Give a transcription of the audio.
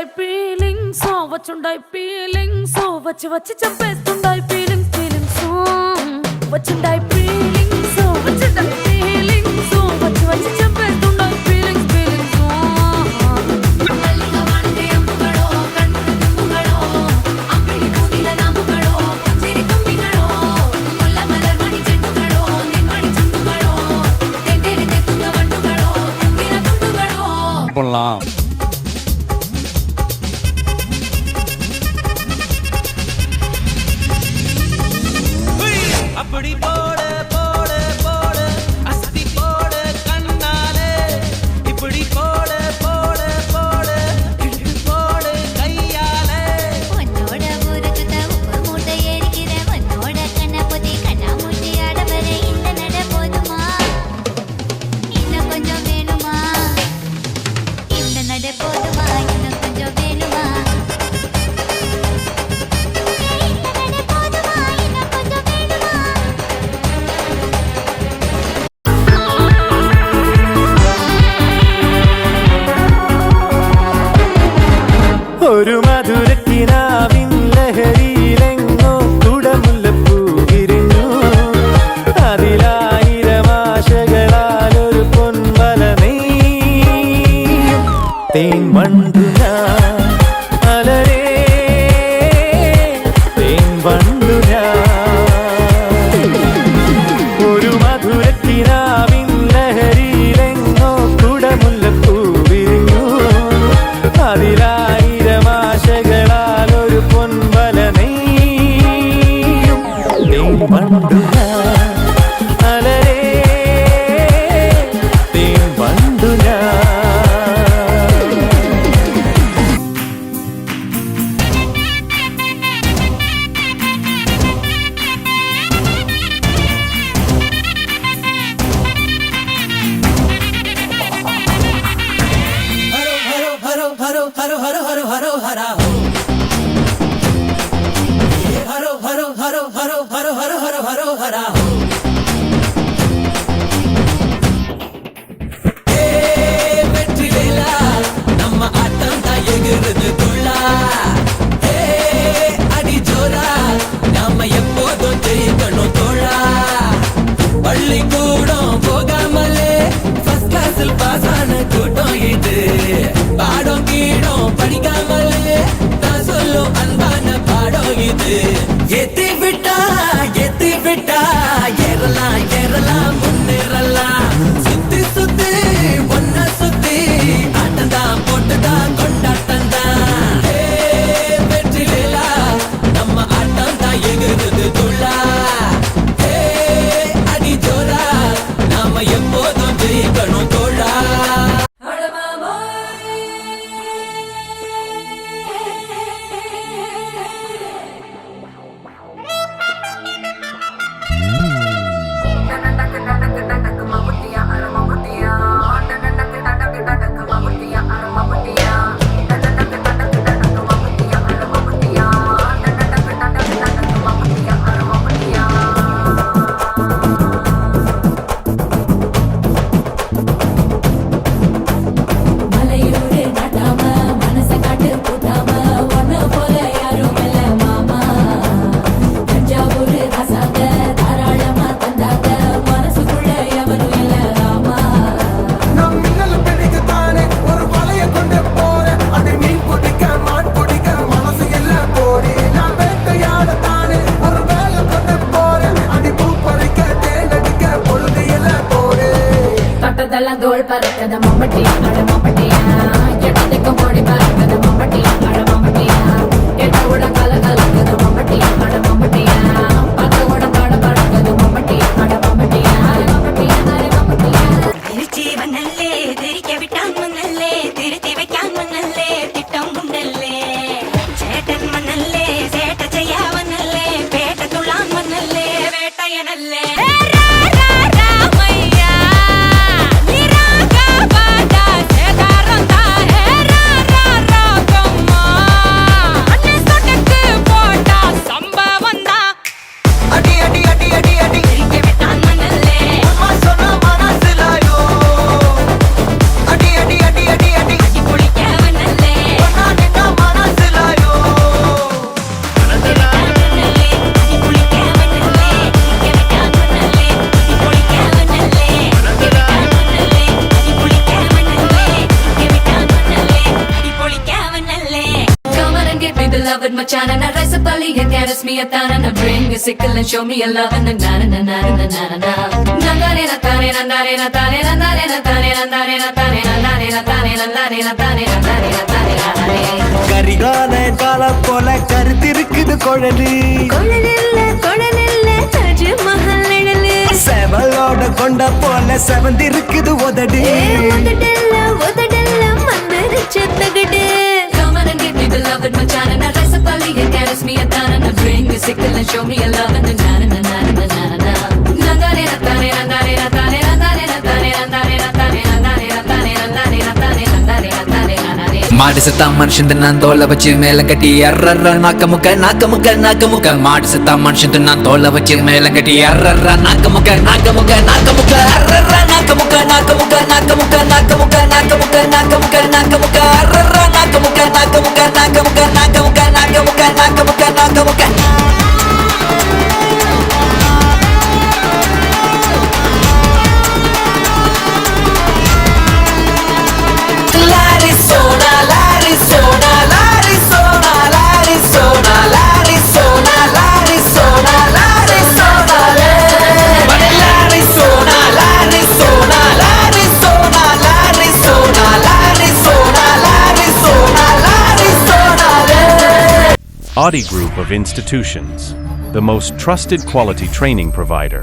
వచ్చుండాయి feelings వచ్చుండాయి feelings వచ్చి వచ్చి చంపేస్తుండాయి feelings feelings వచ్చుండాయి feelings వచ్చుండాయి feelings వచ్చి వచ్చి చంపేస్తుండాయి ఫీలింగ్స్ ఫీలింగ్స్ మల్లిగా వాడితే అమ్ముగడో కన్నుడు తుమ్ముగడో అంపిడి కూదిల నాముగడో చిరి తుమ్మిగడో ముల్ల మలర్ మణి చెట్టుగడో నిన్మణి చుట్టుగడో తెంటేరి తెత్తుంగ వట్టుగడో తుంగిన తుండుగడో பண்ணலாம். அப்படி போட போட போட அஸ்தி போட கண்ணாலே இப்படி போட போட போட இழுத்து போட கையாலே உன்னோட ஊருக்கு உப்பு மூட்டை ஏறிக்கிற உன்னோட கண்ணை பொத்தி கண்ணா மூட்டி ஆடவர இந்த நட போதுமா இன்னும் கொஞ்சம் வேணுமா இந்த நட போதுமா இன்னும் கொஞ்சம் வேணுமா ഒരു മധുരക്കിനാവിൻ ലഹരിയിലെങ്ങോ കുടമുല്ലപ്പൂ വിരിഞ്ഞു അതിലായിരം ആശകളാൽ ഒരു പൊൻവല നെയ്യും തേൻ വണ്ടു ഞാൻ അലരേ തേൻ വണ്ടു ഞാൻ ഒരു മധുരക്കിനാവിൻ ലഹരിയിലെങ്ങോ കുടമുല്ലപ്പൂ വിരിഞ്ഞു അതിലായിരം ആശകളാൽ ഒരു പൊൻവല നെയ്യും തേൻ വണ്ടു ഞാൻ അലരേ തേൻ വണ്ടു ഞാൻ ஹரோ ஹரோ ஹரோ ஹரோ ஹரோ ஹரோ ஹரோ ஹரா ஹரோ ஹரோ ஹரோ ஹரோ ஹரோ ஹரோ ஹரோ ஹரோ ஹரா வெற்றி வேலா நம்ம ஆட்டம் தான் எகிறது துள்ளா அடி ஜோரா நாம எப்போதும் ஜெயிக்கணும் தோழா பள்ளிக்கூடம் போகாமலே ஃபர்ஸ்ட் கிளாஸில் பாஸ் ஆன கூட்டம் இது பாடம் கீடம் படிக்காமலே நான் சொல்லும் அன்பான பாடம் இது ஏத்தி விட்டா ஏறலாம் ஏறலாம் முன்னேறலாம் சுத்தி சுத்தி ஒன்ன சுத்தி ஆட்டந்தான் போட்டுதான் கொண்டாட்டந்தான் வெற்றி வேலா நம்ம ஆட்டம் தான் எகிறது துள்ளா அடி ஜோரா நாம எப்போதும் ஜெயிக்கணும் தோழா மலையூரு நாட்டாம மனச காட்டு கூட்டாம ஒன்ன போல யாரும் இல்ல மாமா தஞ்சாவூரு ராசாங்க தாராளமா தந்தாங்க மனசுக்குள்ள எவரும் இல்ல ராமா நம் மின்னல் பிடிக்கத்தானே ஒரு வலைய கொண்டு போறேன் அதை மீன் பிடிக்க மான் பிடிக்க மனசு இல்ல போடி நான் வேட்டையாடத்தானே ஒரு வேலை கொண்டு போறேன் அடி பூ பறிக்க தேனடிக்க பொழுது இல்ல போடு தொட்டதெல்லாம் தோல் பறக்கத மம்பட்டியா அட மம்பட்டியா எட்டத்துக்கு மோடி பறக்கத மம்பட்டியா அட மம்பட்டியா எட்ட கூட கல கலக்கத மம்பட்டியா அட மம்பட்டியா பக்க கூட பாட பறக்கத மம்பட்டியா அட மம்பட்டியா அட மம்பட்டியா அட மம்பட்டியா തിരിച്ചീവനല്ലേ തിരികെ വിട്ടാൻ വന്നല്ലേ തിരുത്തി വെക്കാൻ വന്നല്ലേ തിട്ടം കൊണ്ടല്ലേ ചേട്ടൻ വന്നല്ലേ ചേട്ട ചെയ്യാവന്നല്ലേ പേട്ട തുള്ളാൻ വന്നല്ലേ വേട്ടയനല്ലേ രാമയ്യ നിരാഗ പാദ ചേതാരം താ beloved Machana. Na rise up early and caress me a thana. Na bring a sickle and show me a love. And na na na na na na na na. Nandare na tane nandare na tane nandare na tane nandare na tane nandare na tane nandare na tane nandare na tane nandare. Karikala கால போல கருத்திருக்குது குழலு கொழலில்ல தாஜ்மஹல் நிழலு செவலோட கொண்ட போல செவந்திருக்குது உதடு உதடல்ல மந்திரிச்ச தகடு. Come on and give me beloved Machana. Na rise up early and caress me a thana. Na bring a sickle and show me a love. And na na na na na na na. Nandare na tane nandare na tane nandare na tane nandare na tane nandare na tane nandare na tane nandare na tane nandare. மாடு செத்தா மனுஷன் நான் தோலை வச்சு மேல கட்டி அர்ற நாக்க முக்க மாடு செத்தா மனுஷன் நான் தோலை வச்சு மேல கட்டி அர்ற நாக்க முக்க அர்ற நாக்க முக்க அர்ற நாக்க முக்க. Audi Group of Institutions, the most trusted quality training provider.